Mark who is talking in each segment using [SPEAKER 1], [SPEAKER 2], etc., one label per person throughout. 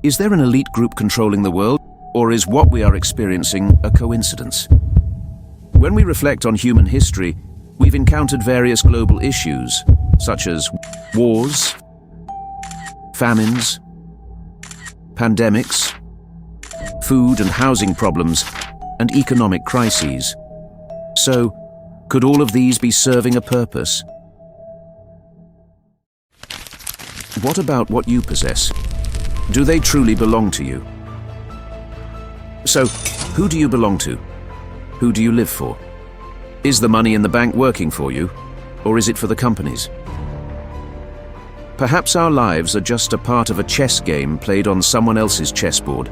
[SPEAKER 1] Is there an elite group controlling the world, or is what we are experiencing a coincidence? When we reflect on human history, we've encountered various global issues, such as wars, famines, pandemics, food and housing problems, and economic crises. So, could all of these be serving a purpose? What about what you possess? Do they truly belong to you? So, who do you belong to? Who do you live for? Is the money in the bank working for you, or is it for the companies? Perhaps our lives are just a part of a chess game played on someone else's chessboard.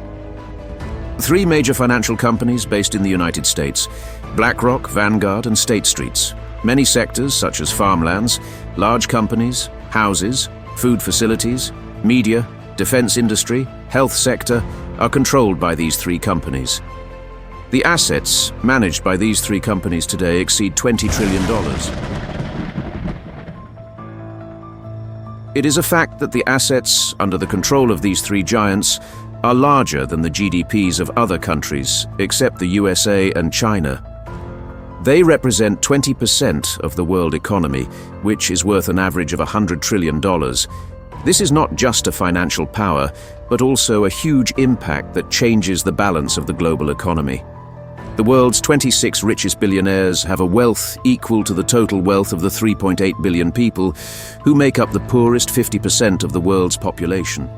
[SPEAKER 1] 3 major financial companies based in the United States: Blackrock, Vanguard, and State Streets. Many sectors such as farmlands, large companies, houses, food facilities, media, defense industry, health sector are controlled by these 3 companies. The assets managed by these 3 companies today exceed $20 trillion. It is a fact that the assets under the control of these 3 giants are larger than the GDPs of other countries, except the USA and China. They represent 20% of the world economy, which is worth an average of $100 trillion. This is not just a financial power, but also a huge impact that changes the balance of the global economy. The world's 26 richest billionaires have a wealth equal to the total wealth of the 3.8 billion people who make up the poorest 50% of the world's population.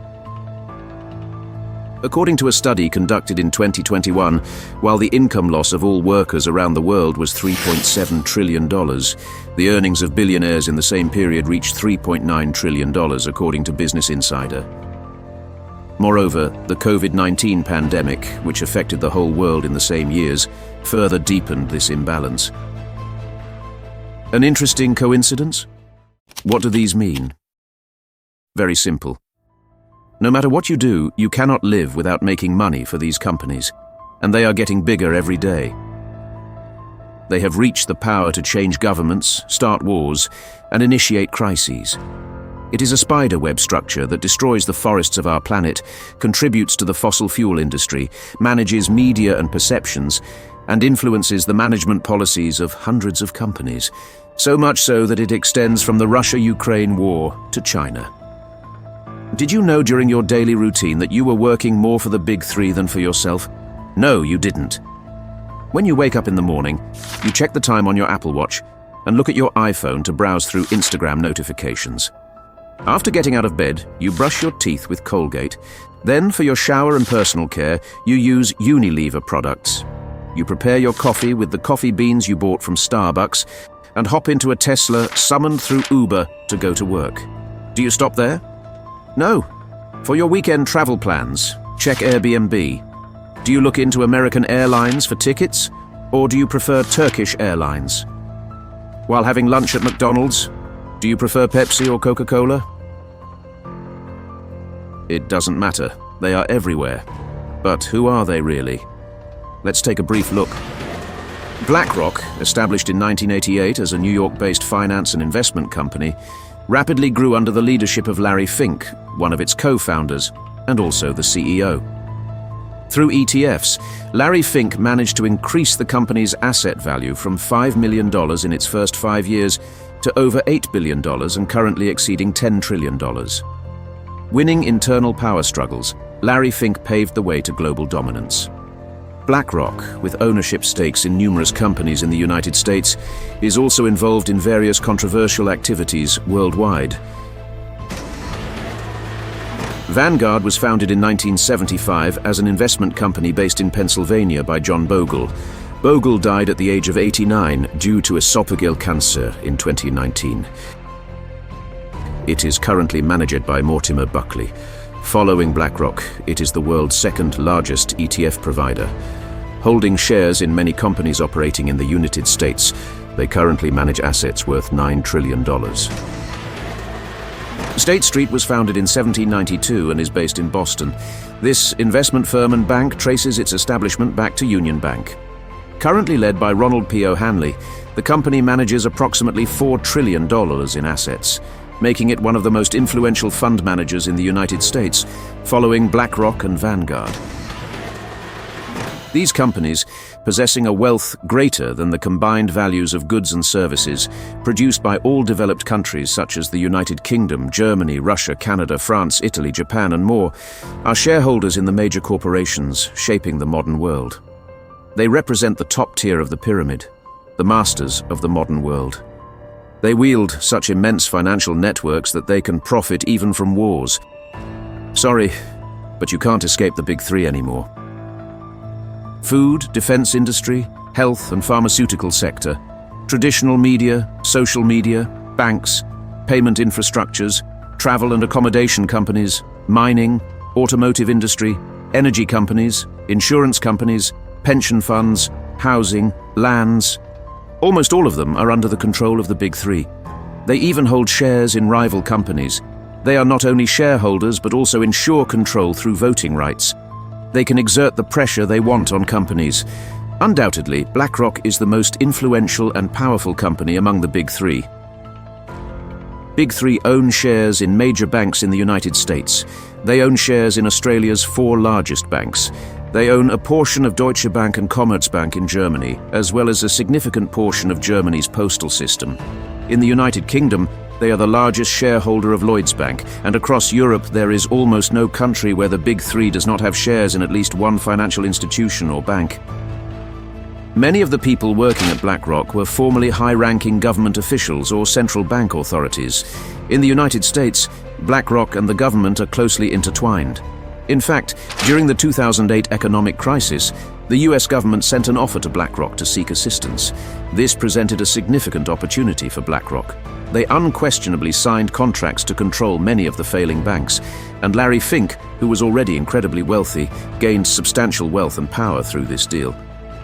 [SPEAKER 1] According to a study conducted in 2021, while the income loss of all workers around the world was $3.7 trillion, the earnings of billionaires in the same period reached $3.9 trillion, according to Business Insider. Moreover, the COVID-19 pandemic, which affected the whole world in the same years, further deepened this imbalance. An interesting coincidence? What do these mean? Very simple. No matter what you do, you cannot live without making money for these companies, and they are getting bigger every day. They have reached the power to change governments, start wars, and initiate crises. It is a spider web structure that destroys the forests of our planet, contributes to the fossil fuel industry, manages media and perceptions, and influences the management policies of hundreds of companies, so much so that it extends from the Russia-Ukraine war to China. Did you know during your daily routine that you were working more for the big 3 than for yourself? No, you didn't. When you wake up in the morning, you check the time on your Apple Watch and look at your iPhone to browse through Instagram notifications. After getting out of bed, you brush your teeth with Colgate. Then, for your shower and personal care, you use Unilever products. You prepare your coffee with the coffee beans you bought from Starbucks and hop into a Tesla summoned through Uber to go to work. Do you stop there? No. For your weekend travel plans, check Airbnb. Do you look into American Airlines for tickets, or do you prefer Turkish Airlines? While having lunch at McDonald's, do you prefer Pepsi or Coca-Cola? It doesn't matter. They are everywhere. But who are they really? Let's take a brief look. Blackrock, established in 1988 as a New York-based finance and investment company, rapidly grew under the leadership of Larry Fink, one of its co-founders, and also the CEO. Through ETFs, Larry Fink managed to increase the company's asset value from $5 million in its first 5 years to over $8 billion and currently exceeding $10 trillion. Winning internal power struggles, Larry Fink paved the way to global dominance. Blackrock, with ownership stakes in numerous companies in the United States, is also involved in various controversial activities worldwide. Vanguard was founded in 1975 as an investment company based in Pennsylvania by John Bogle. Bogle died at the age of 89 due to esophageal cancer in 2019. It is currently managed by Mortimer Buckley. Following Blackrock, it is the world's second largest ETF provider. Holding shares in many companies operating in the United States, they currently manage assets worth $9 trillion. State Street was founded in 1792 and is based in Boston. This investment firm and bank traces its establishment back to Union Bank. Currently led by Ronald P. O'Hanley, the company manages approximately $4 trillion in assets. making it one of the most influential fund managers in the United States, following BlackRock and Vanguard. These companies, possessing a wealth greater than the combined values of goods and services produced by all developed countries such as the United Kingdom, Germany, Russia, Canada, France, Italy, Japan, and more, are shareholders in the major corporations shaping the modern world. They represent the top tier of the pyramid, the masters of the modern world. They wield such immense financial networks that they can profit even from wars. Sorry, but you can't escape the big three anymore. Food, defense industry, health and pharmaceutical sector, traditional media, social media, banks, payment infrastructures, travel and accommodation companies, mining, automotive industry, energy companies, insurance companies, pension funds, housing, lands. Almost all of them are under the control of the big three. They even hold shares in rival companies. They are not only shareholders but also ensure control through voting rights. They can exert the pressure they want on companies. Undoubtedly, BlackRock is the most influential and powerful company among the big three. Big three own shares in major banks in the United States. They own shares in Australia's 4 largest banks. They own a portion of Deutsche Bank and Commerzbank in Germany, as well as a significant portion of Germany's postal system. In the United Kingdom, they are the largest shareholder of Lloyds Bank, and across Europe there is almost no country where the big three does not have shares in at least one financial institution or bank. Many of the people working at BlackRock were formerly high-ranking government officials or central bank authorities. In the United States, BlackRock and the government are closely intertwined. In fact, during the 2008 economic crisis, the US government sent an offer to BlackRock to seek assistance. This presented a significant opportunity for BlackRock. They unquestionably signed contracts to control many of the failing banks, and Larry Fink, who was already incredibly wealthy, gained substantial wealth and power through this deal.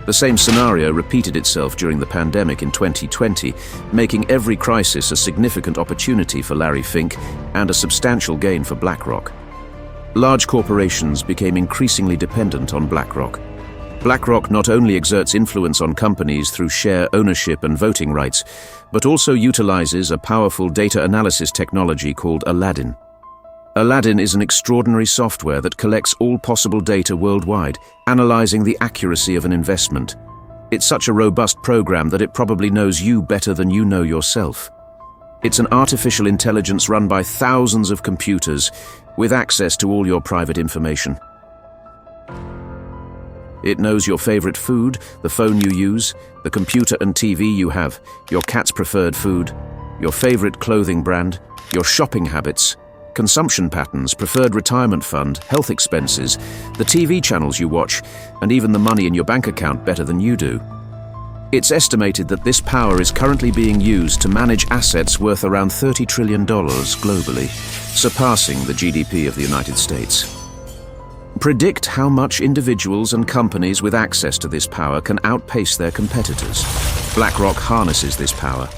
[SPEAKER 1] The same scenario repeated itself during the pandemic in 2020, making every crisis a significant opportunity for Larry Fink and a substantial gain for BlackRock. Large corporations became increasingly dependent on BlackRock. BlackRock not only exerts influence on companies through share ownership and voting rights, but also utilizes a powerful data analysis technology called Aladdin. Aladdin is an extraordinary software that collects all possible data worldwide, analyzing the accuracy of an investment. It's such a robust program that it probably knows you better than you know yourself. It's an artificial intelligence run by thousands of computers with access to all your private information. It knows your favorite food, the phone you use, the computer and TV you have, your cat's preferred food, your favorite clothing brand, your shopping habits, consumption patterns, preferred retirement fund, health expenses, the TV channels you watch, and even the money in your bank account better than you do. It's estimated that this power is currently being used to manage assets worth around $30 trillion globally, surpassing the GDP of the United States. Predict how much individuals and companies with access to this power can outpace their competitors. BlackRock harnesses this power.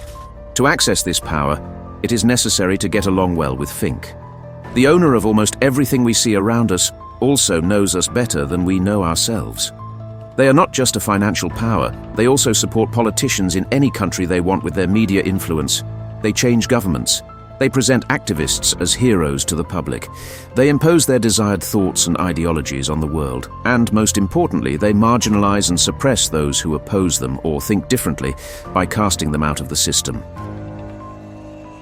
[SPEAKER 1] To access this power, it is necessary to get along well with Fink. The owner of almost everything we see around us also knows us better than we know ourselves. They are not just a financial power, they also support politicians in any country they want with their media influence. They change governments. They present activists as heroes to the public. They impose their desired thoughts and ideologies on the world. And most importantly, they marginalize and suppress those who oppose them or think differently by casting them out of the system.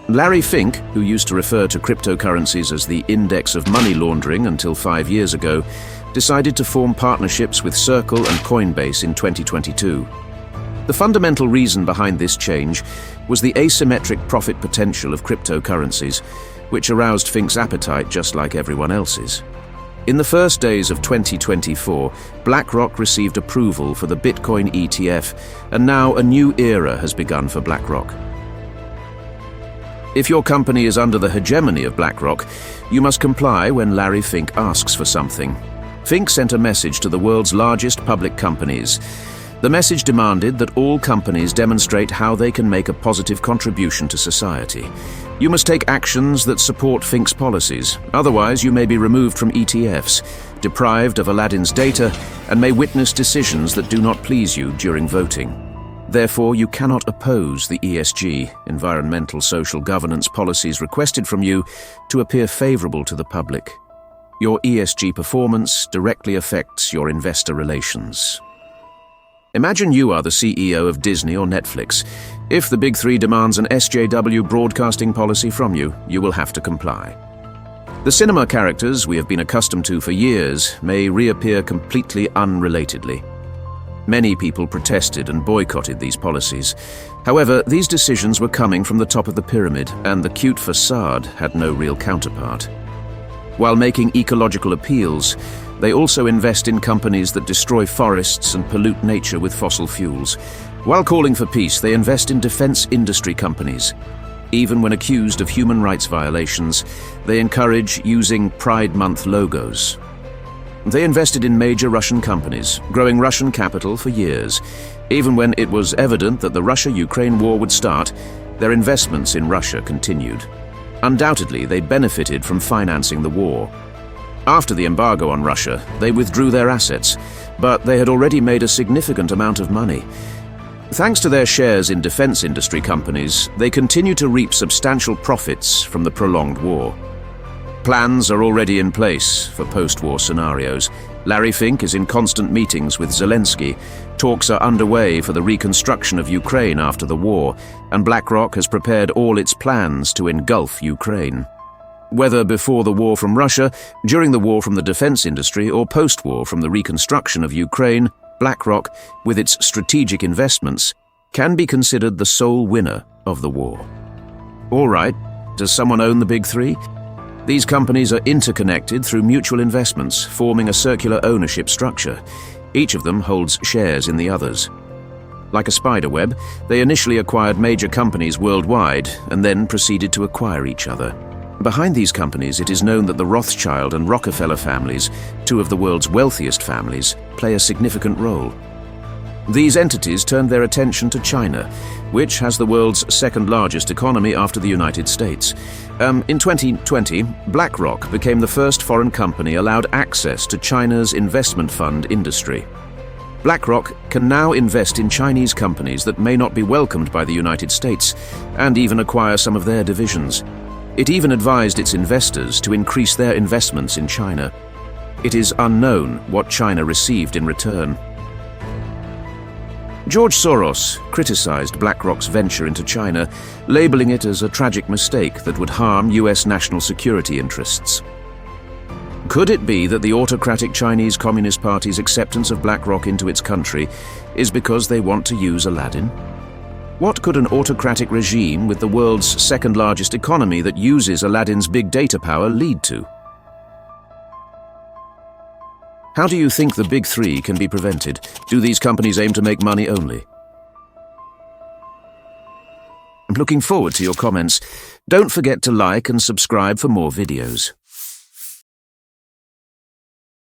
[SPEAKER 1] Larry Fink, who used to refer to cryptocurrencies as the index of money laundering until 5 years ago, decided to form partnerships with Circle and Coinbase in 2022. The fundamental reason behind this change was the asymmetric profit potential of cryptocurrencies, which aroused Fink's appetite just like everyone else's. In the first days of 2024, BlackRock received approval for the Bitcoin ETF, and now a new era has begun for BlackRock. If your company is under the hegemony of BlackRock, you must comply when Larry Fink asks for something. Fink sent a message to the world's largest public companies. The message demanded that all companies demonstrate how they can make a positive contribution to society. You must take actions that support Fink's policies, otherwise you may be removed from ETFs, deprived of Aladdin's data, and may witness decisions that do not please you during voting. Therefore, you cannot oppose the ESG, environmental social governance policies requested from you to appear favorable to the public. Your ESG performance directly affects your investor relations. Imagine you are the CEO of Disney or Netflix. If the Big Three demands an SJW broadcasting policy from you, you will have to comply. The cinema characters we have been accustomed to for years may reappear completely unrelatedly. Many people protested and boycotted these policies. However, these decisions were coming from the top of the pyramid, and the cute facade had no real counterpart. While making ecological appeals, they also invest in companies that destroy forests and pollute nature with fossil fuels. While calling for peace, they invest in defense industry companies. Even when accused of human rights violations, they encourage using Pride Month logos. They invested in major Russian companies, growing Russian capital for years. Even when it was evident that the Russia-Ukraine war would start, their investments in Russia continued. Undoubtedly, they benefited from financing the war. After the embargo on Russia, they withdrew their assets, but they had already made a significant amount of money. Thanks to their shares in defense industry companies, they continue to reap substantial profits from the prolonged war. Plans are already in place for post-war scenarios. Larry Fink is in constant meetings with Zelensky. Talks are underway for the reconstruction of Ukraine after the war, and Blackrock has prepared all its plans to engulf Ukraine. Whether before the war from Russia, during the war from the defense industry, or post-war from the reconstruction of Ukraine, Blackrock, with its strategic investments, can be considered the sole winner of the war. All right, does someone own the Big Three? These companies are interconnected through mutual investments, forming a circular ownership structure. Each of them holds shares in the others. Like a spider web, they initially acquired major companies worldwide and then proceeded to acquire each other. Behind these companies, it is known that the Rothschild and Rockefeller families, two of the world's wealthiest families, play a significant role. These entities turned their attention to China, which has the world's second-largest economy after the United States. In 2020, Blackrock became the first foreign company allowed access to China's investment fund industry. Blackrock can now invest in Chinese companies that may not be welcomed by the United States, and even acquire some of their divisions. It even advised its investors to increase their investments in China. It is unknown what China received in return. George Soros criticized BlackRock's venture into China, labeling it as a tragic mistake that would harm US national security interests. Could it be that the autocratic Chinese Communist Party's acceptance of BlackRock into its country is because they want to use Aladdin? What could an autocratic regime with the world's second-largest economy that uses Aladdin's big data power lead to? How do you think the Big Three can be prevented? Do these companies aim to make money only? I'm looking forward to your comments. Don't forget to like and subscribe for more videos.